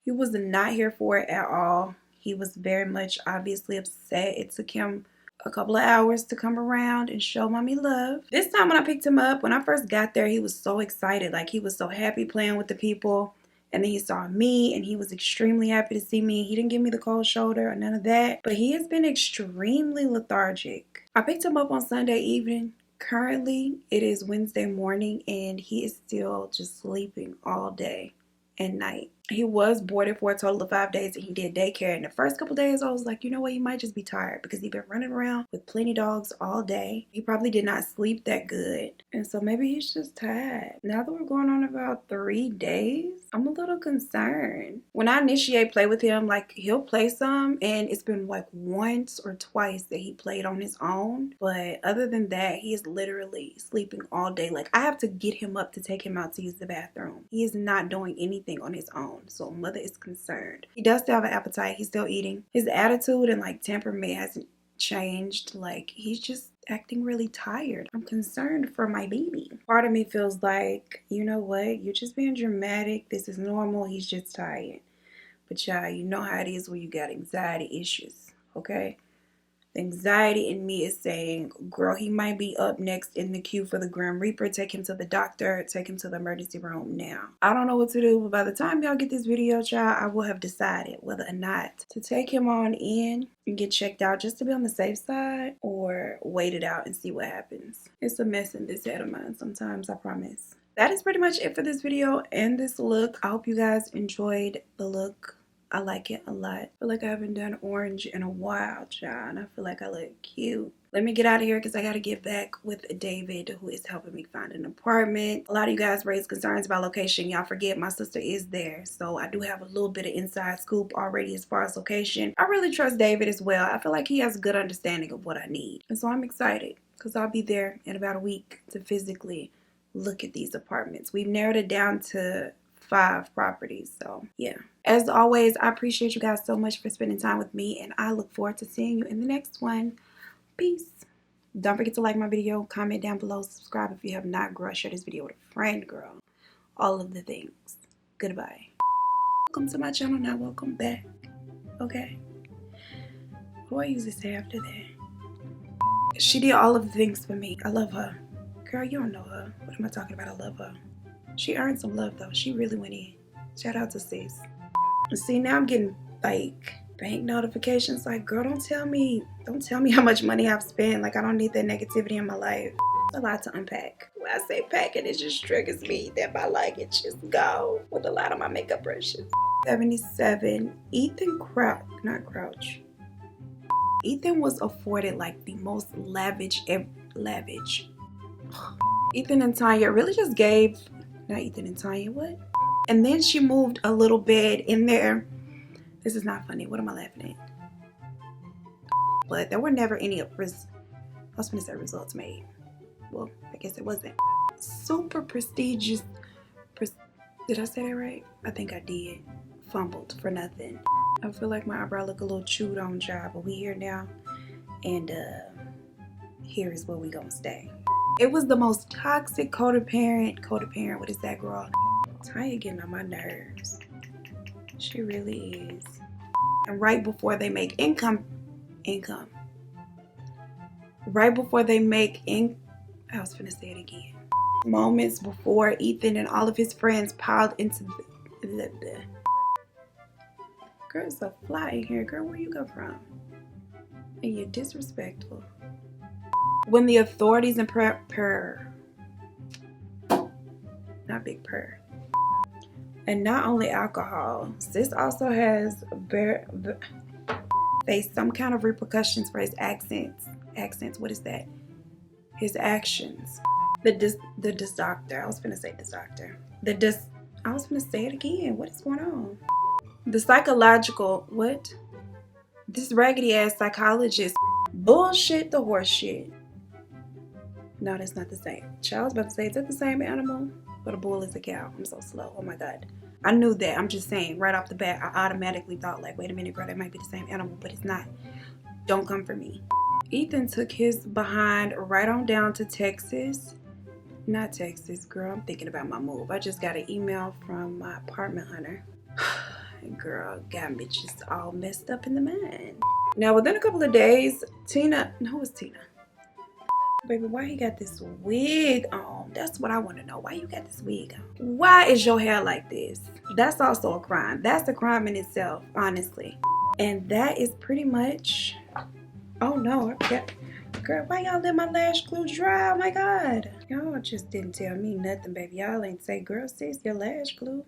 He was not here for it at all. He was very much obviously upset. It took him a couple of hours to come around and show mommy love. This time when I picked him up, when I first got there, he was so excited. Like, he was so happy playing with the people. And then he saw me and he was extremely happy to see me. He didn't give me the cold shoulder or none of that. But he has been extremely lethargic. I picked him up on Sunday evening. Currently, it is Wednesday morning and he is still just sleeping all day and night. He was boarded for a total of 5 days and he did daycare. And the first couple days I was like, you know what, he might just be tired because he's been running around with plenty dogs all day. He probably did not sleep that good. And so maybe he's just tired. Now that we're going on about 3 days, I'm a little concerned. When I initiate play with him, like, he'll play some and it's been like once or twice that he played on his own. But other than that, he is literally sleeping all day. Like, I have to get him up to take him out to use the bathroom. He is not doing anything on his own. So mother is concerned. He does still have an appetite. He's still eating. His attitude and like temperament hasn't changed. Like, he's just acting really tired. I'm concerned for my baby. Part of me feels like, you know what? You're just being dramatic. This is normal. He's just tired. But y'all, you know how it is when you got anxiety issues, okay? The anxiety in me is saying, girl, he might be up next in the queue for the Grim Reaper. Take him to the doctor. Take him to the emergency room now. I don't know what to do, but by the time y'all get this video, child, I will have decided whether or not to take him on in and get checked out just to be on the safe side, or wait it out and see what happens. It's a mess in this head of mine sometimes, I promise. That is pretty much it for this video and this look. I hope you guys enjoyed the look. I like it a lot. I feel like I haven't done orange in a while, child. And I feel like I look cute. Let me get out of here because I got to get back with David, who is helping me find an apartment. A lot of you guys raised concerns about location. Y'all forget my sister is there. So I do have a little bit of inside scoop already as far as location. I really trust David as well. I feel like he has a good understanding of what I need. And so I'm excited because I'll be there in about a week to physically look at these apartments. We've narrowed it down to 5 properties. So yeah, as always, I appreciate you guys so much for spending time with me, and I look forward to seeing you in the next one. Peace. Don't forget to like my video, comment down below, subscribe if you have not, girl. Share this video with a friend, girl. All of the things. Goodbye. Welcome to my channel now. Welcome back. Okay, what do I usually say after that? She did all of the things for me. I love her. Girl, you don't know her. What am I talking about? I love her. She earned some love though. She really went in. Shout out to sis. See, now I'm getting like bank notifications. Like, girl, don't tell me how much money I've spent. Like, I don't need that negativity in my life. It's a lot to unpack. When I say packing, it just triggers me that my luggage just go with a lot of my makeup brushes. 77. Ethan Crouch. Ethan was afforded like the most lavish. Ethan and Tanya really just gave. Not Ethan and Tanya, what? And then she moved a little bed in there. This is not funny. What am I laughing at? But there were never any, I was going to say results made. Well, I guess it wasn't. Super prestigious. Did I say that right? I think I did. Fumbled for nothing. I feel like my eyebrow look a little chewed on, job, but we here now. And here is where we gonna stay. It was the most toxic codependent, what is that, girl? Tanya getting on my nerves. She really is. And right before they make income. Right before they make I was finna say it again. Moments before Ethan and all of his friends piled into the girl, it's a fly in here. Girl, where you come from? And you're disrespectful. When the authorities and not big purr. And not only alcohol, sis also has faced some kind of repercussions for his accents. What is that? His actions. I was gonna say it again. What is going on? The psychological, what? This raggedy ass psychologist. Bullshit the horse shit. No, that's not the same. Child, I was about to say, is that the same animal? But a bull is a cow. I'm so slow. Oh my God. I knew that. I'm just saying, right off the bat, I automatically thought, like, wait a minute, girl, that might be the same animal, but it's not. Don't come for me. Ethan took his behind right on down to Texas. Not Texas, girl. I'm thinking about my move. I just got an email from my apartment hunter. Girl, got me just all messed up in the mind. Now, within a couple of days, Tina. Baby, why he got this wig on? That's what I want to know. Why you got this wig on? Why is your hair like this? That's also a crime. That's a crime in itself, honestly. And that is pretty much... Oh no, girl, why y'all let my lash glue dry? Oh my God. Y'all just didn't tell me nothing, baby. Y'all ain't say, girl, sis, your lash glue.